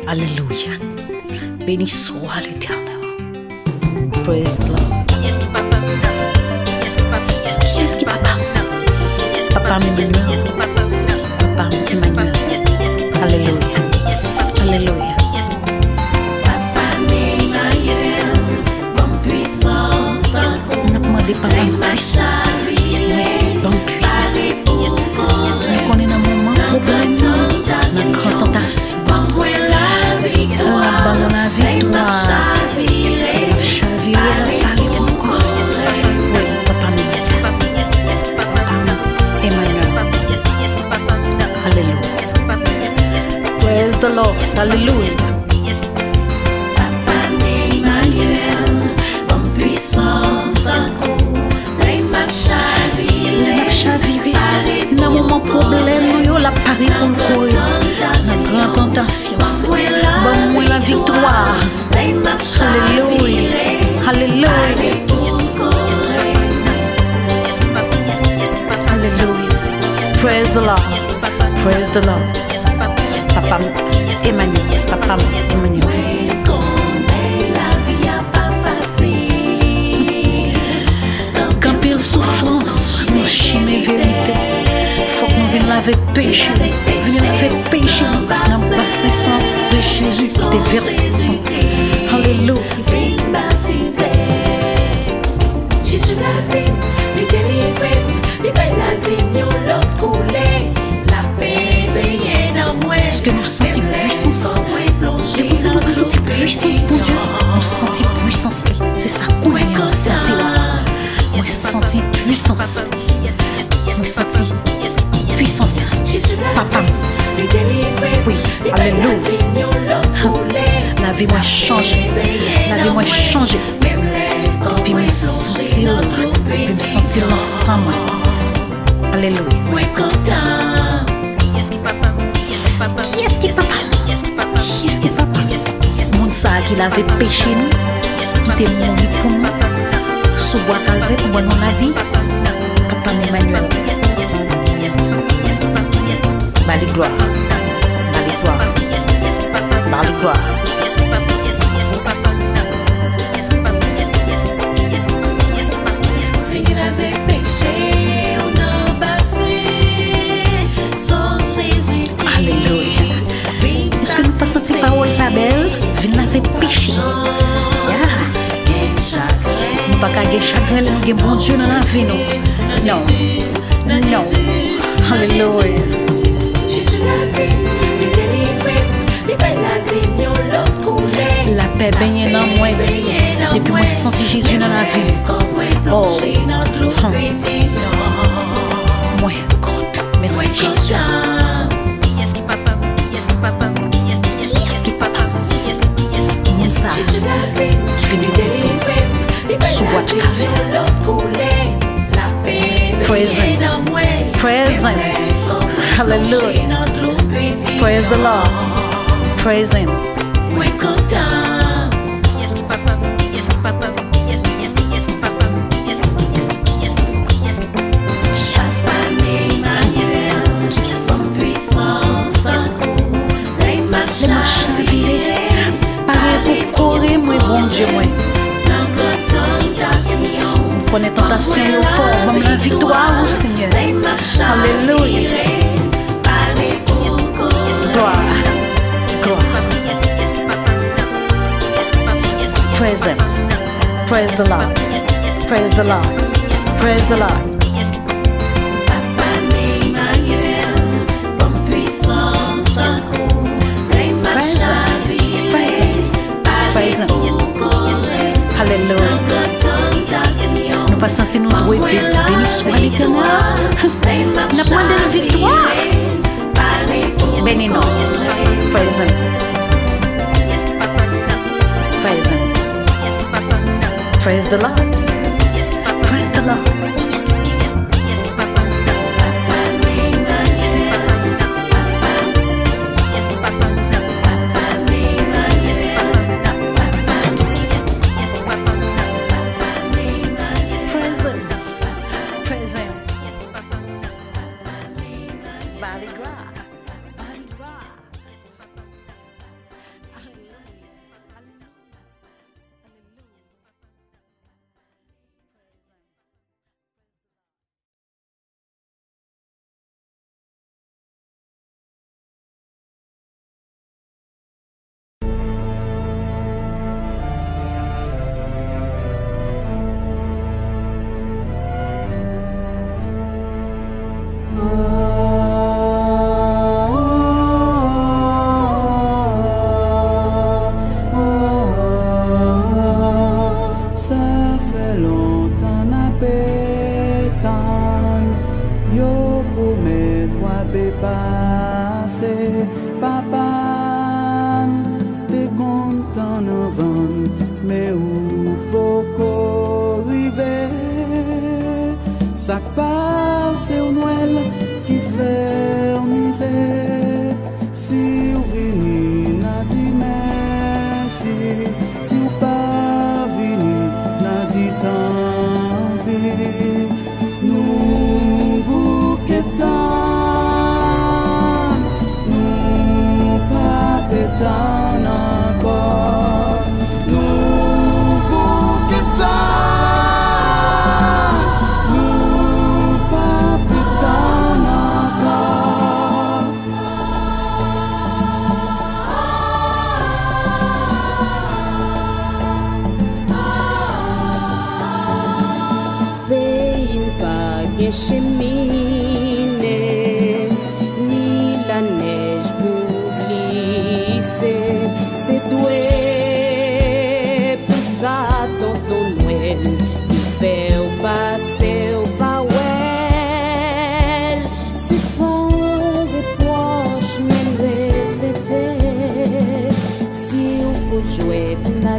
Alléluia. Béni soit l'Éternel. Praise the Lord. Qui est-ce qui papa? Qui est-ce qui papa? Papa Emmanuel. Papa Emmanuel. Alléluia. Alléluia. On a demandé papa une puissance. Bonne puissance. Nous connaissons un moment problème, une grande tentation. On abandonne la victoire. Chaviré, Paris pourquoi? Oui, papa Emmanuel. Alléluia. Praise the Lord. Alléluia. Dans le moment problème, nous la Paris pour courir. Dans grande tentation, c'est bon moi la victoire. Alléluia. Alléluia. Alléluia. Praise the Lord. Praise the Lord. Papa Emmanuel. Papa Emmanuel. Quand pile souffrance, nous chimé vérité. Faut que nous venions laver péché. Venons laver péché dans le bassin sang de Jésus qui était versé. Alléluia. Jésus la vie, il délivre, il paie la vie, nous l'autre coulé. La paix veille dans moi. Est-ce que nous sentons puissance? Et vous n'avez pas senti puissance pour Dieu? Nous sentons puissance. C'est ça qu'on a senti là. Moi senti puissance. Moi senti puissance. Papa. Oui, alléluia. La vie m'a changé. La vie m'a changé. Puis me sentir ensemble. Alléluia. Qui est-ce qui papa? Qui est-ce qui papa? Moun sa qui l'avait péché nous, qui était mort pour nous, sous bois salvé pour nous la vie. Papa Emmanuel. Bali gloire. Bali gloire. Bali gloire. Est-ce que nous pas senti parole sa belle? Vin laver péché. Nous pas qu'à chagrin, nous avons bon Dieu dans la vie. Non. Non. Alléluia. La paix baigne dans moi. Depuis moi senti Jésus dans la vie. Oh. Moi, God. Merci Jésus. Qui fait des sous boîte de café. Praise him. Hallelujah. Praise the Lord. Praise him. Bon Dieu, moi. Prenez tentation au fort, même la victoire au Seigneur. Alléluia. Gloire. Gloire. Praise him. Praise the Lord. Praise the Lord. Praise the Lord. Praise him. Alléluia. Nous pas senti nous droit béni soit l'Éternel. N'a pas de victoire. Béni non. Praise him. Praise him. Praise the Lord. Praise the Lord. promets toi de passer, papa, t'es content avant, mais où beaucoup arriver, ça passe au Noël qui fait misère, si vous venez, n'a dit merci, si vous pas venu, n'a dit tant pis, nous bouquetons, nous pas pétons encore, nous bouquetons, nous pas pétons encore. Pays pas cheminée, ni la neige pour glisser. C'est doué pour ça, tonton Noël, qui fait au passer au pawel. C'est pas des poches, même répéter. Si on peut jouer, n'a